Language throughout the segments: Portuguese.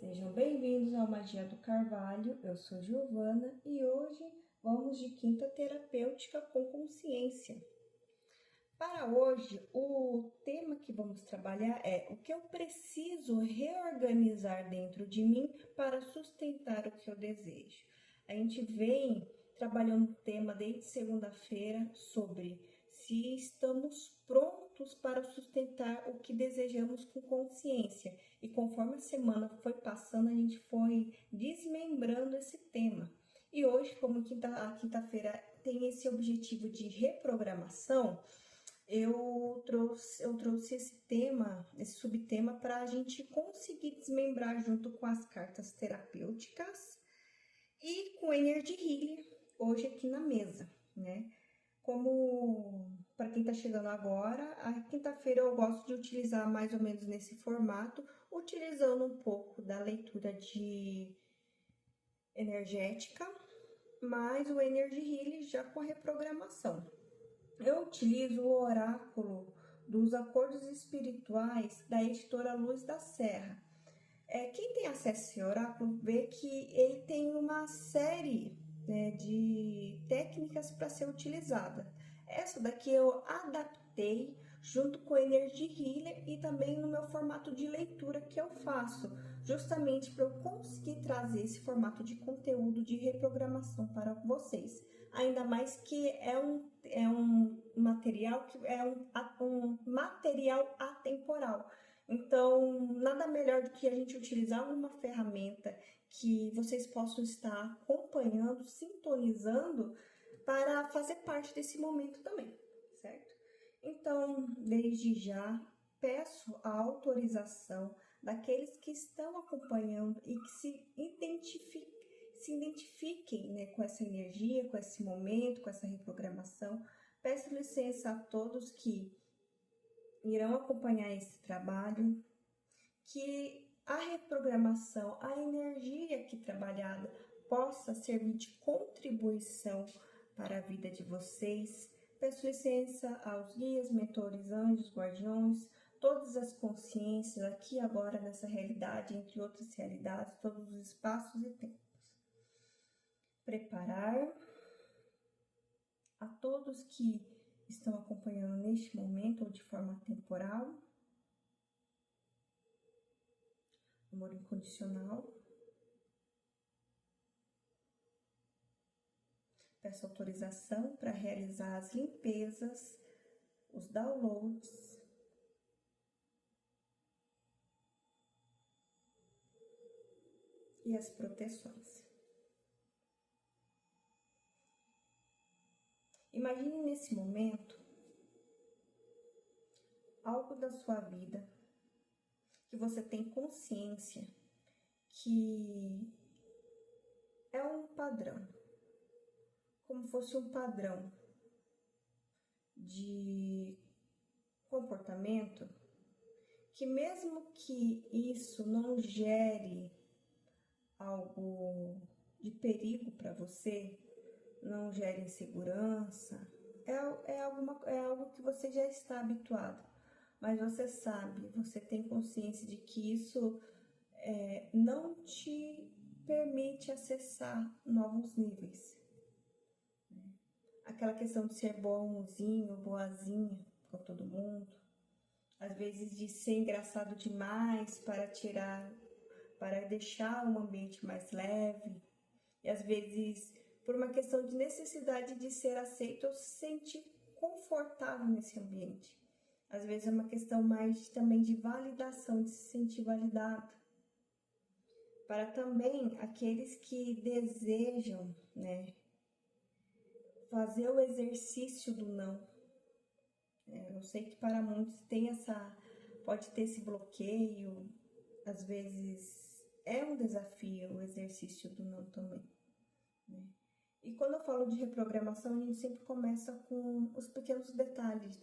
Sejam bem-vindos ao Magia do Carvalho, eu sou Giovana e hoje vamos de quinta terapêutica com consciência. Para hoje, o tema que vamos trabalhar é o que eu preciso reorganizar dentro de mim para sustentar o que eu desejo. A gente vem trabalhando o tema desde segunda-feira sobre se estamos prontos para sustentar o que desejamos com consciência. E conforme a semana foi passando, a gente foi desmembrando esse tema. E hoje, como a quinta-feira tem esse objetivo de reprogramação, eu trouxe esse tema, esse subtema, para a gente conseguir desmembrar junto com as cartas terapêuticas e com Energy Healer hoje aqui na mesa, né? Como para quem está chegando agora, a quinta-feira eu gosto de utilizar mais ou menos nesse formato, utilizando um pouco da leitura de energética, mais o Energy Healer já com a reprogramação. Eu utilizo o oráculo dos acordos espirituais da editora Luz da Serra. Quem tem acesso a esse oráculo vê que ele tem uma série, né, de técnicas para ser utilizada. Essa daqui eu adaptei junto com o Energy Healer e também no meu formato de leitura que eu faço, justamente para eu conseguir trazer esse formato de conteúdo de reprogramação para vocês. Ainda mais que é um material que é um material atemporal. Então, nada melhor do que a gente utilizar uma ferramenta que vocês possam estar acompanhando, sintonizando, para fazer parte desse momento também, certo? Então, desde já, peço a autorização daqueles que estão acompanhando e que se identifiquem, né, com essa energia, com esse momento, com essa reprogramação. Peço licença a todos que irão acompanhar esse trabalho, que a reprogramação, a energia aqui trabalhada possa servir de contribuição para a vida de vocês. Peço licença aos guias, mentores, anjos, guardiões, todas as consciências aqui agora nessa realidade, entre outras realidades, todos os espaços e tempos. Preparar a todos que estão acompanhando neste momento ou de forma temporal. Amor incondicional. Peço autorização para realizar as limpezas, os downloads. E as proteções. Imagine nesse momento algo da sua vida que você tem consciência que é um padrão, como fosse um padrão de comportamento, que mesmo que isso não gere algo de perigo para você, não gere insegurança, é algo que você já está habituado, mas você sabe, você tem consciência de que isso não te permite acessar novos níveis. Aquela questão de ser bonzinho, boazinha com todo mundo, às vezes de ser engraçado demais para deixar um ambiente mais leve, e às vezes por uma questão de necessidade de ser aceito ou se sentir confortável nesse ambiente. Às vezes é uma questão mais também de validação, de se sentir validado. Para também aqueles que desejam, né, fazer o exercício do não. Eu sei que para muitos pode ter esse bloqueio, às vezes é um desafio o exercício do não também, né? E quando eu falo de reprogramação, a gente sempre começa com os pequenos detalhes,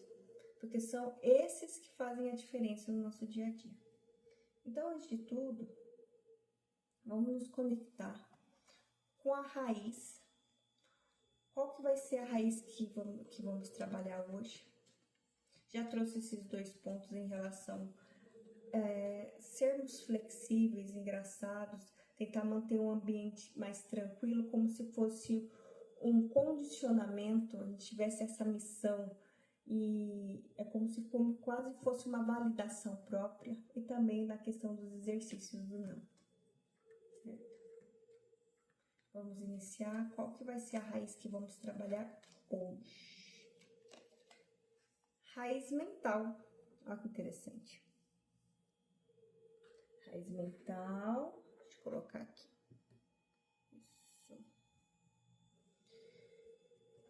porque são esses que fazem a diferença no nosso dia a dia. Então, antes de tudo, vamos nos conectar com a raiz. Qual que vai ser a raiz que vamos trabalhar hoje? Já trouxe esses 2 pontos em relação sermos flexíveis, engraçados, tentar manter um ambiente mais tranquilo, como se fosse um condicionamento, a gente tivesse essa missão, e é como se quase fosse uma validação própria, e também na questão dos exercícios do não. Certo? Vamos iniciar. Qual que vai ser a raiz que vamos trabalhar hoje? Raiz mental. Olha que interessante. Raiz mental. Deixa eu colocar aqui. Isso.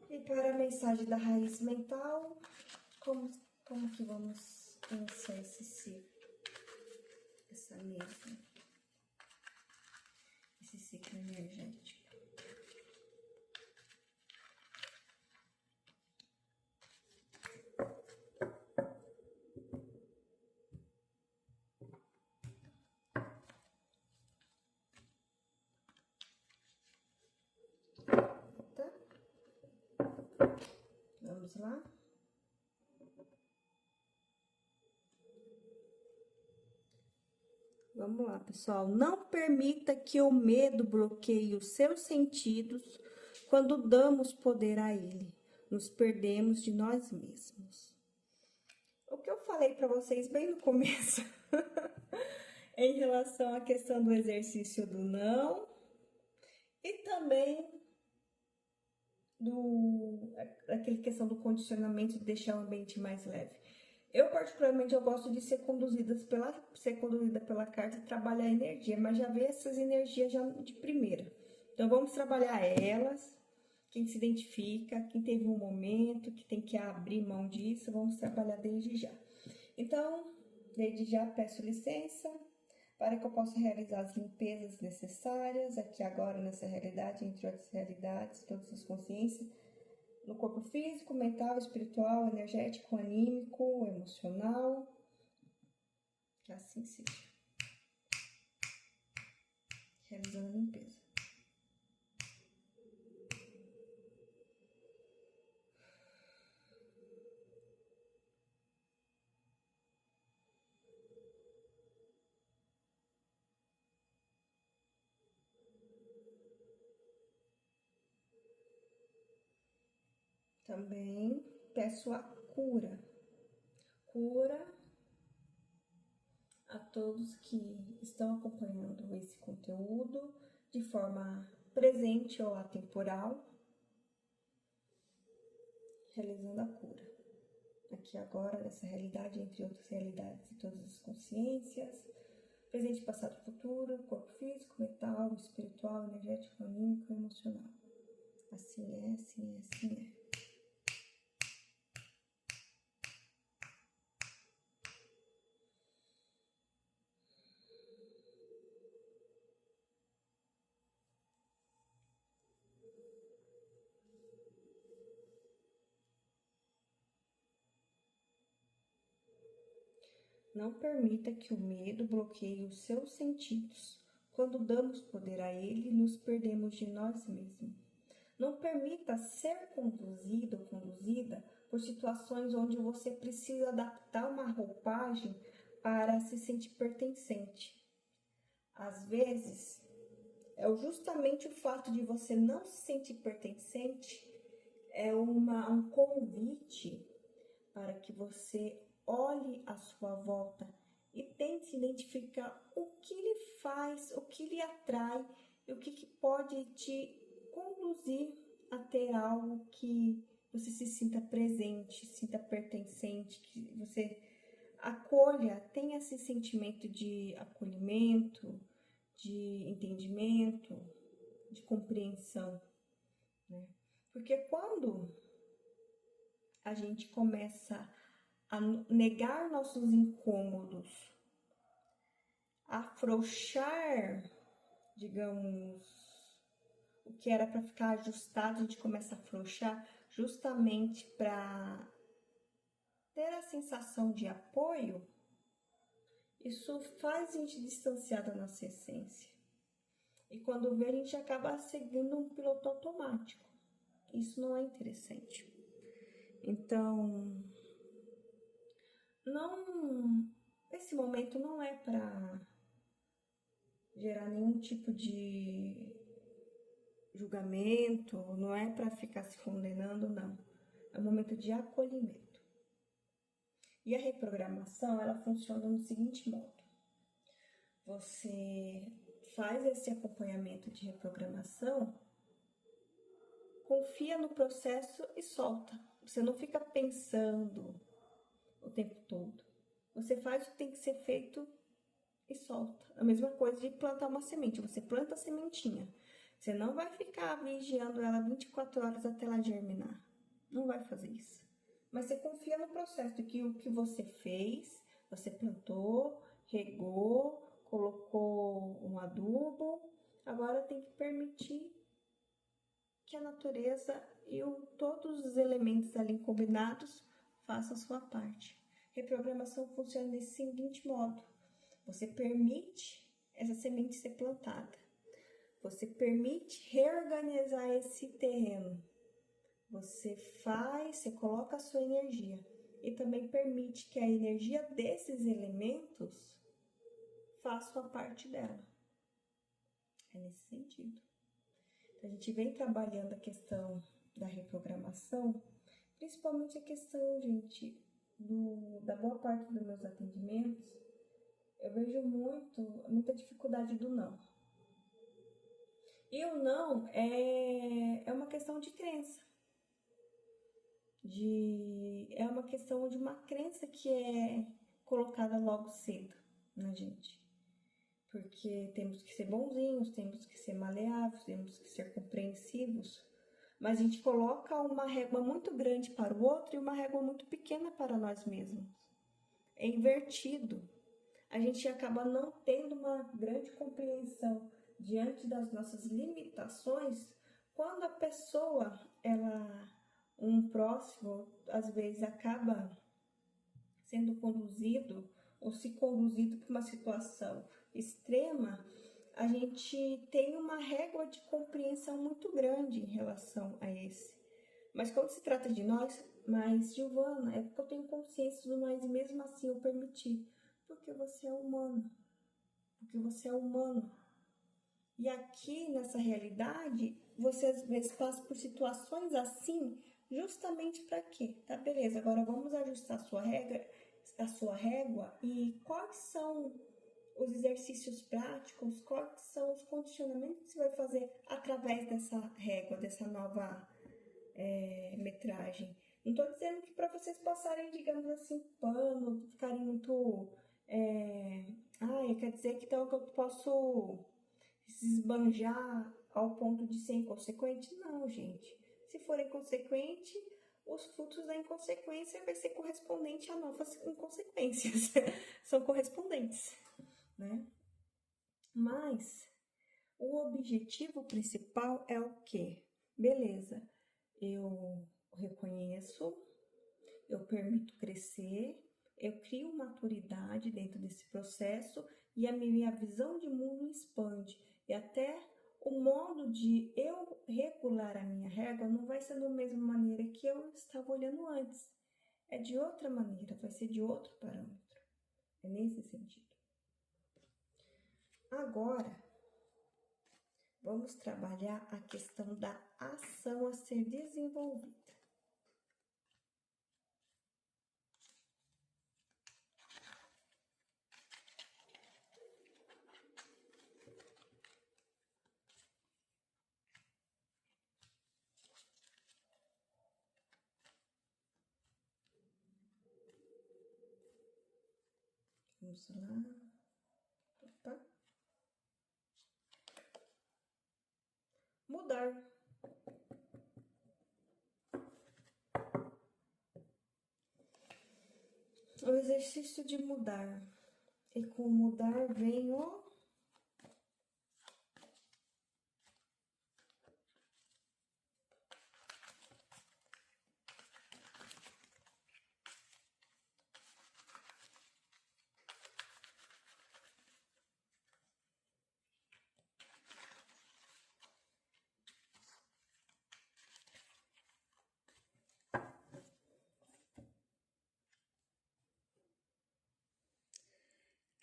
E para a mensagem da raiz mental, como que vamos iniciar esse ciclo? Essa mesa. Esse ciclo energético. Vamos lá? Vamos lá, pessoal. Não permita que o medo bloqueie os seus sentidos quando damos poder a ele. Nos perdemos de nós mesmos. O que eu falei para vocês bem no começo, em relação à questão do exercício do não e também aquela questão do condicionamento de deixar o ambiente mais leve. Eu, particularmente, eu gosto de ser conduzida pela carta e trabalhar a energia, mas já ver essas energias já de primeira. Então, vamos trabalhar elas, quem se identifica, quem teve um momento, que tem que abrir mão disso, vamos trabalhar desde já. Então, desde já peço licença para que eu possa realizar as limpezas necessárias, aqui agora nessa realidade, entre outras realidades, todas as consciências, no corpo físico, mental, espiritual, energético, anímico, emocional, que assim seja. Realizando a limpeza. Também peço a cura. Cura a todos que estão acompanhando esse conteúdo de forma presente ou atemporal, realizando a cura. Aqui agora, nessa realidade, entre outras realidades e todas as consciências, presente, passado e futuro, corpo físico, mental, espiritual, energético, anímico e emocional. Assim é, assim é, assim é. Não permita que o medo bloqueie os seus sentidos. Quando damos poder a ele, nos perdemos de nós mesmos. Não permita ser conduzido ou conduzida por situações onde você precisa adaptar uma roupagem para se sentir pertencente. Às vezes, é justamente o fato de você não se sentir pertencente é um convite para que você olhe à sua volta e tente identificar o que lhe faz, o que lhe atrai e o que pode te conduzir a ter algo que você se sinta presente, se sinta pertencente, que você acolha, tenha esse sentimento de acolhimento, de entendimento, de compreensão, né? Porque quando a gente começa a negar nossos incômodos, afrouxar, digamos, o que era para ficar ajustado, a gente começa a afrouxar justamente para ter a sensação de apoio, isso faz a gente distanciar da nossa essência. E quando vê, a gente acaba seguindo um piloto automático. Isso não é interessante. Então, não Esse momento não é para gerar nenhum tipo de julgamento, não é para ficar se condenando, não. É um momento de acolhimento. E a reprogramação, ela funciona no seguinte modo. Você faz esse acompanhamento de reprogramação, confia no processo e solta. Você não fica pensando o tempo todo. Você faz o que tem que ser feito e solta. A mesma coisa de plantar uma semente. Você planta a sementinha. Você não vai ficar vigiando ela 24 horas até ela germinar. Não vai fazer isso. Mas você confia no processo de que o que você fez, você plantou, regou, colocou um adubo. Agora tem que permitir que a natureza e todos os elementos ali combinados façam a sua parte. Reprogramação funciona desse seguinte modo. Você permite essa semente ser plantada. Você permite reorganizar esse terreno. Você coloca a sua energia. E também permite que a energia desses elementos faça a parte dela. É nesse sentido. Então, a gente vem trabalhando a questão da reprogramação, principalmente a questão, gente, da boa parte dos meus atendimentos, eu vejo muita dificuldade do não. E o não é uma questão de crença. É uma questão de uma crença que é colocada logo cedo na gente. Porque temos que ser bonzinhos, temos que ser maleáveis, temos que ser compreensivos. Mas a gente coloca uma régua muito grande para o outro e uma régua muito pequena para nós mesmos. É invertido. A gente acaba não tendo uma grande compreensão diante das nossas limitações quando a pessoa, um próximo, às vezes acaba sendo conduzido ou se conduzido por uma situação extrema, a gente tem uma régua de compreensão muito grande em relação a esse. Mas quando se trata de nós, mas Giovana, é porque eu tenho consciência do mais e mesmo assim eu permiti. Porque você é humano. Porque você é humano. E aqui nessa realidade, você às vezes passa por situações assim, justamente para quê? Tá, beleza, agora vamos ajustar a sua régua e quais são os exercícios práticos, quais são os condicionamentos que você vai fazer através dessa régua, dessa nova metragem. Não estou dizendo que para vocês passarem, digamos assim, pano, ficarem muito... quer dizer que então que eu posso se esbanjar ao ponto de ser inconsequente? Não, gente. Se for inconsequente, os frutos da inconsequência vai ser correspondente a novas inconsequências. São correspondentes, né? Mas o objetivo principal é o quê? Beleza, eu reconheço, eu permito crescer, eu crio maturidade dentro desse processo e a minha visão de mundo expande. E até o modo de eu regular a minha régua não vai ser da mesma maneira que eu estava olhando antes. É de outra maneira, vai ser de outro parâmetro. É nesse sentido. Agora, vamos trabalhar a questão da ação a ser desenvolvida. Vamos lá. Opa. Mudar. O exercício de mudar. E com mudar vem o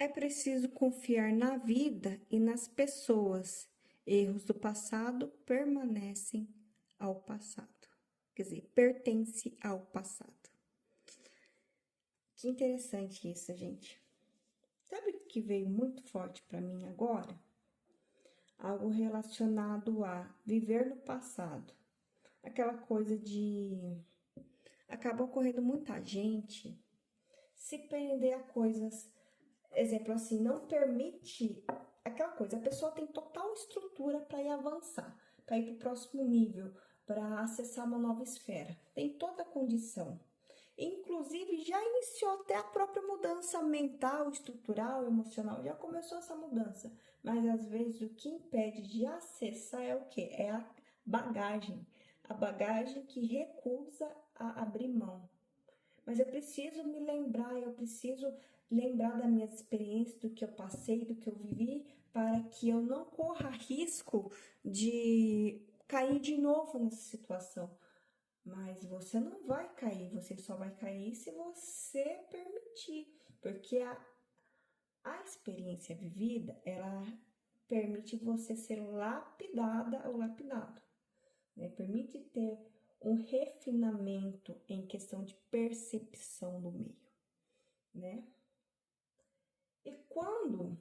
É preciso confiar na vida e nas pessoas. Erros do passado permanecem ao passado. Quer dizer, pertence ao passado. Que interessante isso, gente. Sabe o que veio muito forte para mim agora? Algo relacionado a viver no passado. Aquela coisa de... Acaba ocorrendo muita gente se prender a coisas... Exemplo assim, não permite... Aquela coisa, a pessoa tem total estrutura para ir avançar, para ir para o próximo nível, para acessar uma nova esfera. Tem toda a condição. Inclusive, já iniciou até a própria mudança mental, estrutural, emocional. Já começou essa mudança. Mas, às vezes, o que impede de acessar é o quê? É a bagagem. A bagagem que recusa a abrir mão. Mas eu preciso me lembrar, eu preciso lembrar das minhas experiências, do que eu passei, do que eu vivi, para que eu não corra risco de cair de novo nessa situação. Mas você não vai cair, você só vai cair se você permitir, porque a experiência vivida, ela permite você ser lapidada ou lapidado, né? Permite ter um refinamento em questão de percepção do meio, né? E quando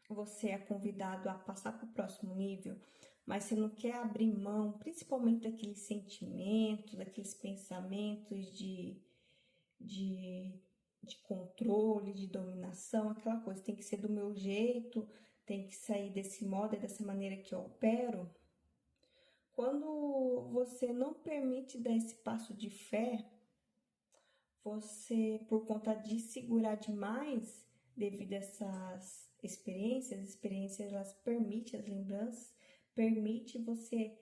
você é convidado a passar para o próximo nível, mas você não quer abrir mão, principalmente daqueles sentimentos, daqueles pensamentos de, de controle, de dominação, aquela coisa, tem que ser do meu jeito, tem que sair desse modo, é dessa maneira que eu opero. Quando você não permite dar esse passo de fé, você, por conta de segurar demais, devido a essas experiências elas permitem as lembranças, permite você,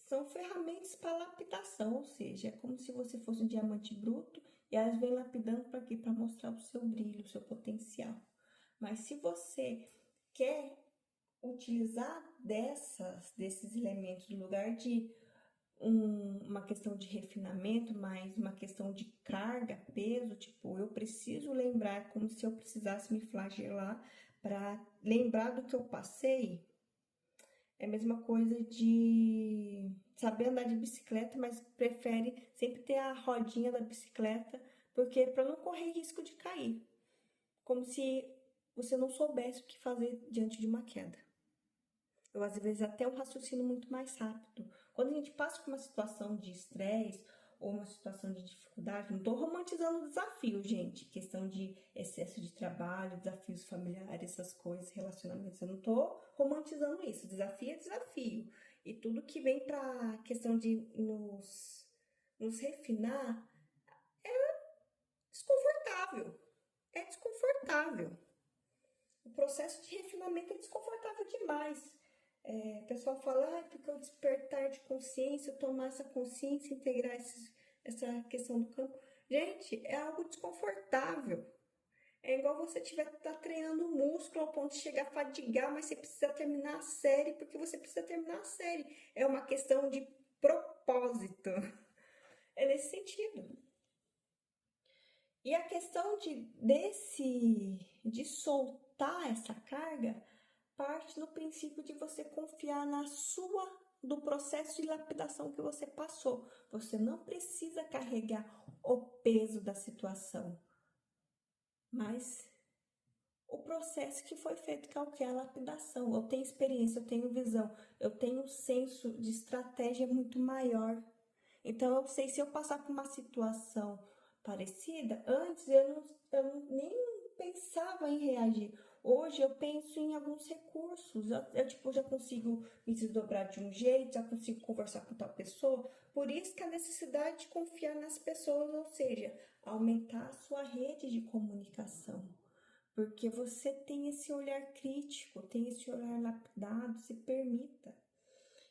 são ferramentas para lapidação, ou seja, é como se você fosse um diamante bruto e elas vêm lapidando para quê? Para mostrar o seu brilho, o seu potencial. Mas se você quer utilizar desses elementos no lugar de uma questão de refinamento, mas uma questão de carga, peso, tipo, eu preciso lembrar, como se eu precisasse me flagelar para lembrar do que eu passei. É a mesma coisa de saber andar de bicicleta, mas prefere sempre ter a rodinha da bicicleta, porque para não correr risco de cair. Como se você não soubesse o que fazer diante de uma queda. Eu, às vezes, até um raciocínio muito mais rápido. Quando a gente passa por uma situação de estresse ou uma situação de dificuldade, não estou romantizando o desafio, gente. Questão de excesso de trabalho, desafios familiares, essas coisas, relacionamentos. Eu não estou romantizando isso. Desafio é desafio. E tudo que vem para a questão de nos refinar é desconfortável. É desconfortável. O processo de refinamento é desconfortável demais. O pessoal fala, porque o despertar de consciência, tomar essa consciência, integrar essa questão do campo. Gente, é algo desconfortável. É igual você tá treinando um músculo ao ponto de chegar a fadigar, mas você precisa terminar a série porque você precisa terminar a série. É uma questão de propósito. É nesse sentido. E a questão de soltar essa carga parte no princípio de você confiar do processo de lapidação que você passou. Você não precisa carregar o peso da situação, mas o processo que foi feito, que é o que? A lapidação. Eu tenho experiência, eu tenho visão, eu tenho um senso de estratégia muito maior. Então, eu sei, se eu passar por uma situação parecida, antes eu nem pensava em reagir. Hoje eu penso em alguns recursos. Eu já consigo me desdobrar de um jeito, já consigo conversar com tal pessoa. Por isso que a necessidade de confiar nas pessoas, ou seja, aumentar a sua rede de comunicação. Porque você tem esse olhar crítico, tem esse olhar lapidado, se permita.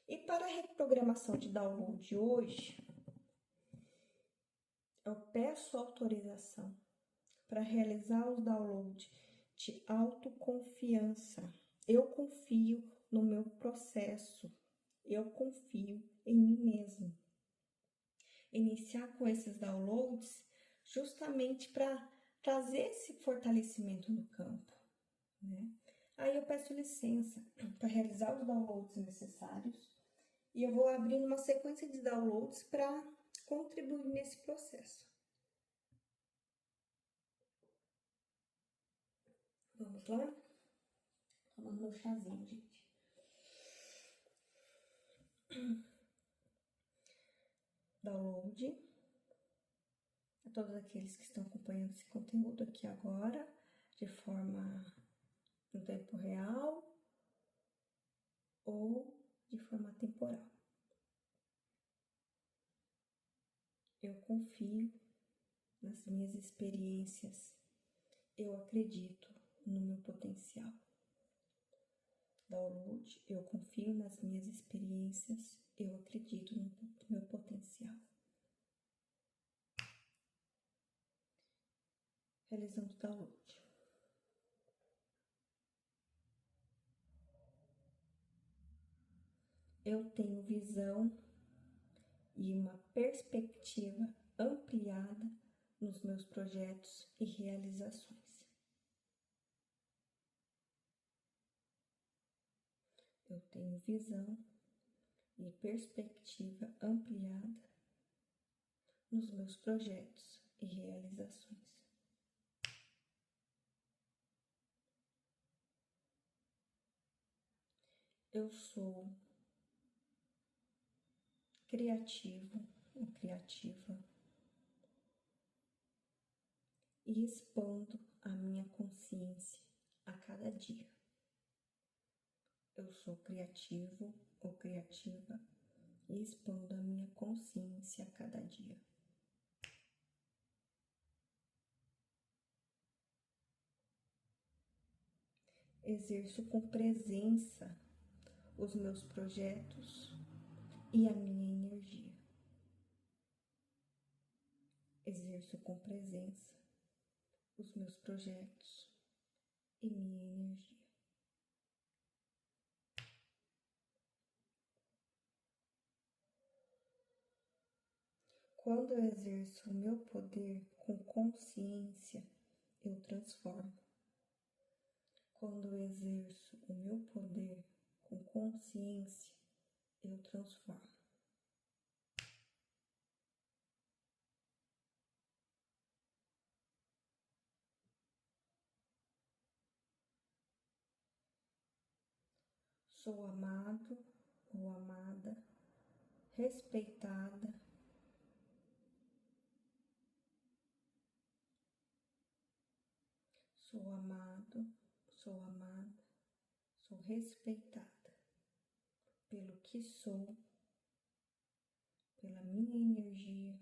E para a reprogramação de download hoje, eu peço autorização para realizar os downloads de autoconfiança. Eu confio no meu processo. Eu confio em mim mesmo. Iniciar com esses downloads justamente para trazer esse fortalecimento no campo, né? Aí eu peço licença para realizar os downloads necessários e eu vou abrindo uma sequência de downloads para contribuir nesse processo. Vamos lá? Tomando meu chazinho, gente. Download. A todos aqueles que estão acompanhando esse conteúdo aqui agora, de forma no tempo real ou de forma temporal. Eu confio nas minhas experiências. Eu acredito no meu potencial. Download, eu confio nas minhas experiências. Eu acredito no meu potencial. Realizando o download. Eu tenho visão e uma perspectiva ampliada nos meus projetos e realizações. Eu tenho visão e perspectiva ampliada nos meus projetos e realizações. Eu sou criativo ou criativa e expando a minha consciência a cada dia. Eu sou criativo ou criativa e expando a minha consciência a cada dia. Exerço com presença os meus projetos e a minha energia. Exerço com presença os meus projetos e minha energia. Quando eu exerço o meu poder com consciência, eu transformo. Quando eu exerço o meu poder com consciência, eu transformo. Sou amado ou amada, respeitada, sou amado, sou amada, sou respeitada pelo que sou, pela minha energia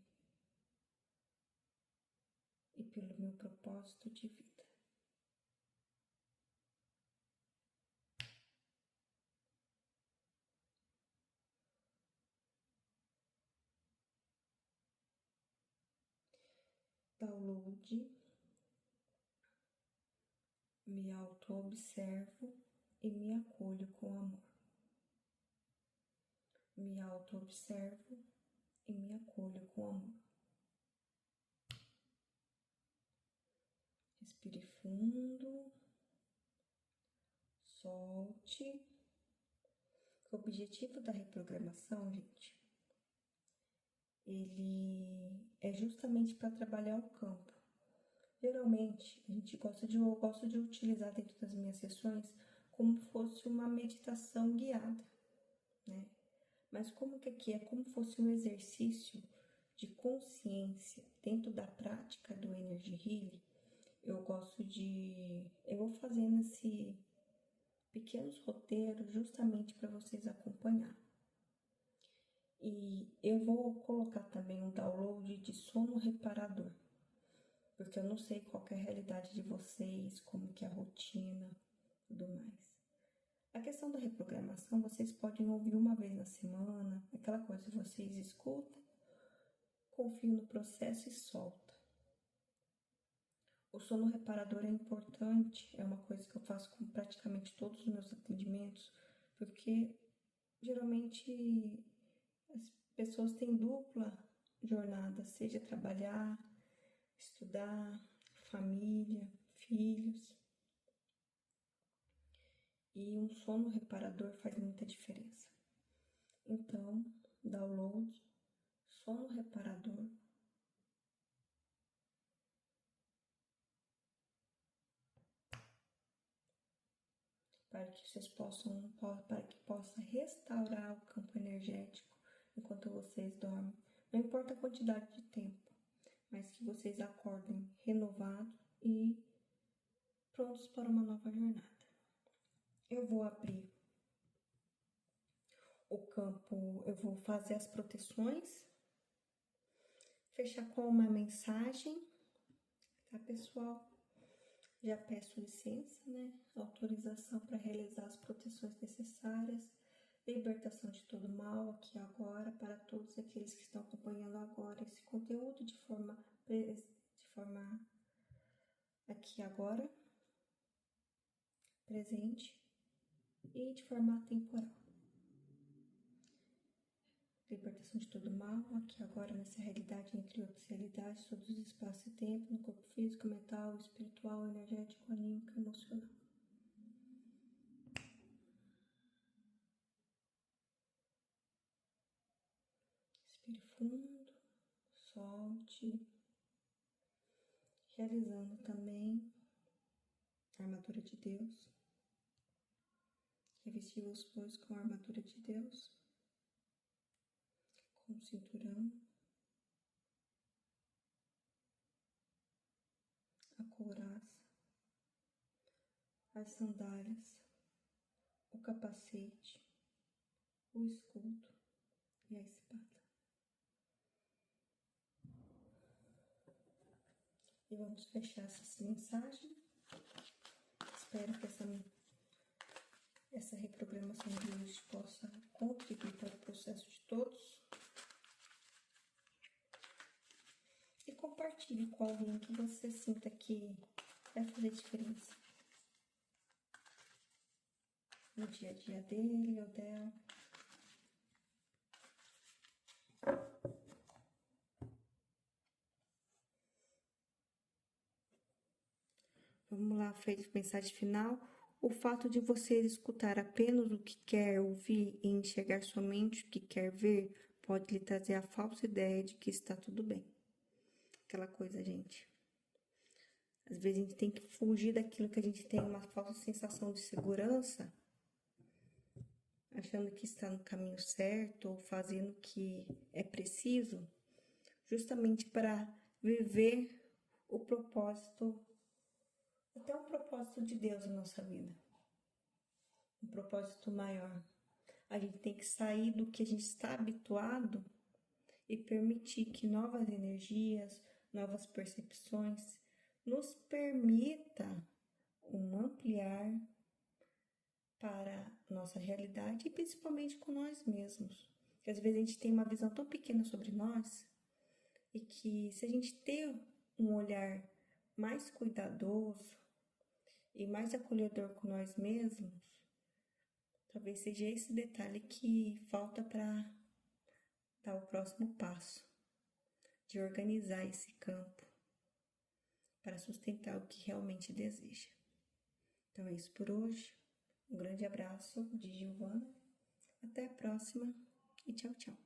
e pelo meu propósito de vida. Download, me auto-observo e me acolho com amor. Me auto-observo e me acolho com amor. Respire fundo, solte. O objetivo da reprogramação, gente, ele é justamente para trabalhar o campo. Geralmente, eu gosto de utilizar dentro das minhas sessões como fosse uma meditação guiada, né? Mas como que aqui é como fosse um exercício de consciência dentro da prática do Energy Healing, eu vou fazendo esse pequenos roteiros justamente para vocês acompanhar. E eu vou colocar também um download de sono reparador, porque eu não sei qual é a realidade de vocês, como que é a rotina e tudo mais. A questão da reprogramação, vocês podem ouvir uma vez na semana, aquela coisa, vocês escutam, confiam no processo e soltam. O sono reparador é importante, é uma coisa que eu faço com praticamente todos os meus atendimentos, porque geralmente as pessoas têm dupla jornada, seja trabalhar, estudar, família, filhos. E um sono reparador faz muita diferença. Então, download sono reparador. Para que vocês para que possa restaurar o campo energético enquanto vocês dormem. Não importa a quantidade de tempo, mas que vocês acordem renovados e prontos para uma nova jornada. Eu vou abrir o campo, eu vou fazer as proteções, fechar com uma mensagem, tá, pessoal? Já peço licença, né? Autorização para realizar as proteções necessárias, libertação de todo mal aqui agora, para todos aqueles que estão acompanhando agora esse conteúdo de forma aqui agora, presente e de forma temporal. Libertação de todo mal, aqui agora nessa realidade, entre outras realidades, todos os espaços e tempo, no corpo físico, mental, espiritual, energético, anímico, emocional. Respire fundo, solte, realizando também a armadura de Deus. Revesti-vos, pois, com a armadura de Deus, com o cinturão, a couraça, as sandálias, o capacete, o escudo e a espada. E vamos fechar essa mensagem. Espero que essa reprogramação de hoje possa contribuir para o processo de todos. E compartilhe com alguém que você sinta que vai fazer diferença no dia a dia dele ou dela. Vamos lá, mensagem final. O fato de você escutar apenas o que quer ouvir e enxergar somente o que quer ver pode lhe trazer a falsa ideia de que está tudo bem. Aquela coisa, gente. Às vezes a gente tem que fugir daquilo que a gente tem uma falsa sensação de segurança, achando que está no caminho certo ou fazendo o que é preciso, justamente para viver o propósito, até o propósito de Deus na nossa vida. Um propósito maior. A gente tem que sair do que a gente está habituado e permitir que novas energias, novas percepções nos permita ampliar para nossa realidade e principalmente com nós mesmos. Porque às vezes a gente tem uma visão tão pequena sobre nós e que se a gente ter um olhar mais cuidadoso e mais acolhedor com nós mesmos, talvez seja esse detalhe que falta para dar o próximo passo, de organizar esse campo para sustentar o que realmente deseja. Então é isso por hoje. Um grande abraço de Giovana. Até a próxima e tchau, tchau.